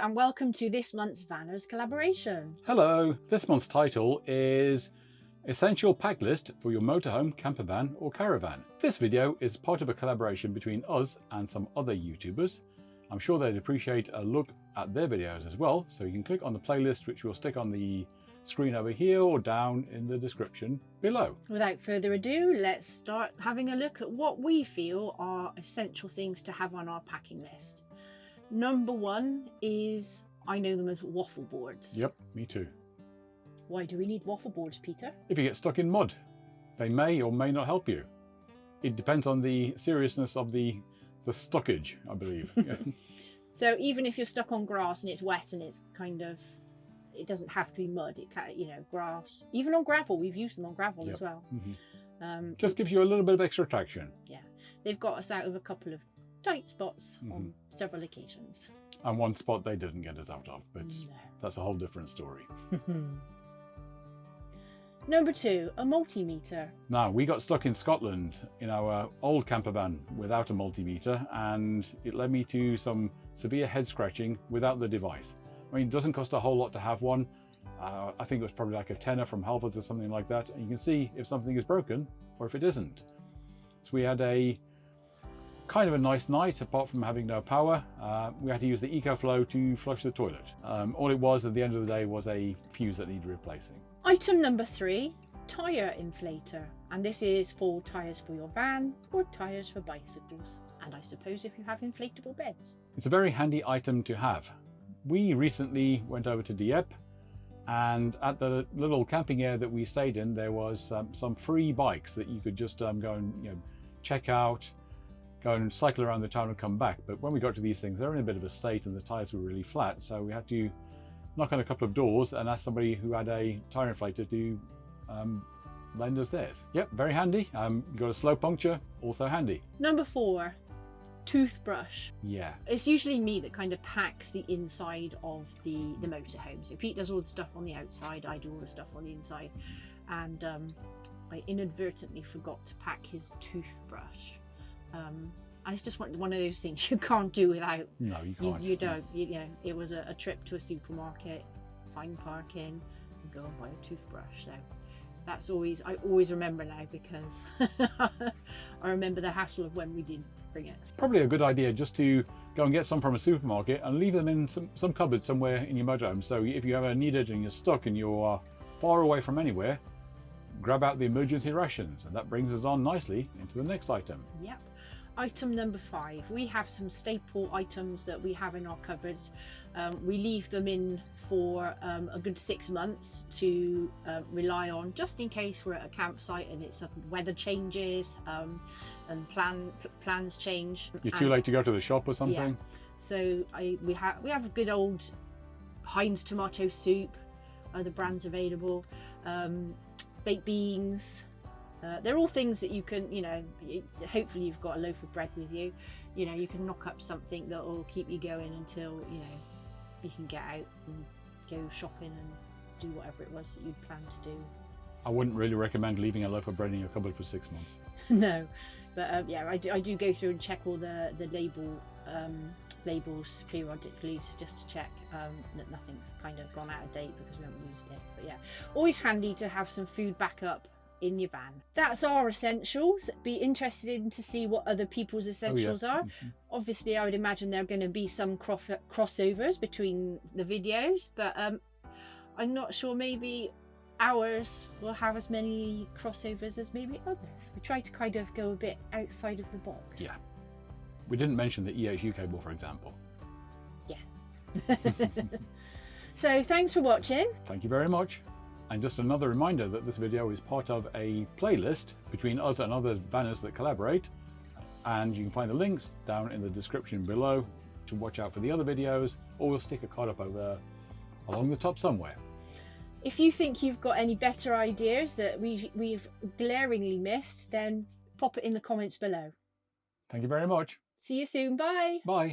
and welcome to this month's Vanners collaboration. Hello, this month's title is Essential Pack List for your motorhome, campervan or caravan. This video is part of a collaboration between us and some other YouTubers. I'm sure they'd appreciate a look at their videos as well, so you can click on the playlist which we'll stick on the screen over here or down in the description below. Without further ado, let's start having a look at what we feel are essential things to have on our packing list. Number one is, I know them as waffle boards. Yep, me too. Why do we need waffle boards, Peter? If you get stuck in mud, they may or may not help you. It depends on the seriousness of the stuckage, I believe. So even if you're stuck on grass and it's wet and it's kind of, it doesn't have to be mud, it can, you know, grass. Even on gravel, we've used them on gravel as well. Mm-hmm. Just gives you a little bit of extra traction. Yeah, they've got us out of a couple of tight spots on several occasions. And one spot they didn't get us out of, but No. that's a whole different story. Number two, a multimeter. Now, we got stuck in Scotland in our old camper van without a multimeter, and it led me to some severe head scratching without the device. I mean, it doesn't cost a whole lot to have one. I think it was probably like a tenner from Hazels or something like that. And you can see if something is broken or if it isn't. So we had a kind of a nice night, apart from having no power. We had to use the EcoFlow to flush the toilet. All it was at the end of the day was a fuse that needed replacing. Item number three, tyre inflator. And this is for tyres for your van or tyres for bicycles. And I suppose if you have inflatable beds. It's a very handy item to have. We recently went over to Dieppe, and at the little camping area that we stayed in, there was some free bikes that you could just go and check out, go and cycle around the town and come back. But when we got to these things, they're in a bit of a state and the tyres were really flat, so we had to knock on a couple of doors and ask somebody who had a tyre inflator to lend us theirs. Yep, very handy. You got a slow puncture, also handy. Number four, toothbrush. Yeah. It's usually me that kind of packs the inside of the motorhome. So Pete does all the stuff on the outside, I do all the stuff on the inside. And I inadvertently forgot to pack his toothbrush. And it's just one of those things you can't do without. No, you can't. You don't. You know, it was a trip to a supermarket, find parking, and go and buy a toothbrush. So that's always, I always remember now, because I remember the hassle of when we did bring it. Probably a good idea just to go and get some from a supermarket and leave them in some cupboard somewhere in your motorhome. So if you ever need it and you're stuck and you're far away from anywhere, grab out the emergency rations. And that brings us on nicely into the next item. Yep. Item number five, we have some staple items that we have in our cupboards. We leave them in for a good 6 months to rely on, just in case we're at a campsite and it's weather changes and plans change. You're too late to go to the shop or something. Yeah. So we have a good old Heinz tomato soup, other brands available, baked beans. They're all things that you can, hopefully you've got a loaf of bread with you. You can knock up something that will keep you going until, you can get out and go shopping and do whatever it was that you'd planned to do. I wouldn't really recommend leaving a loaf of bread in your cupboard for 6 months. No, but yeah, I do go through and check all the labels periodically just to check that nothing's kind of gone out of date because we haven't used it. But yeah, always handy to have some food backup in your van. That's our essentials. Be interested in to see what other people's essentials are. Obviously I would imagine there are going to be some crossovers between the videos, but I'm not sure, maybe ours will have as many crossovers as maybe others. We try to kind of go a bit outside of the box. Yeah, we didn't mention the EH cable, for example. Yeah. So thanks for watching. Thank you very much. And just another reminder that this video is part of a playlist between us and other vanners that collaborate, and you can find the links down in the description below to watch out for the other videos, or we'll stick a card up over along the top somewhere. If you think you've got any better ideas that we've glaringly missed, then pop it in the comments below. Thank you very much. See you soon. Bye. Bye.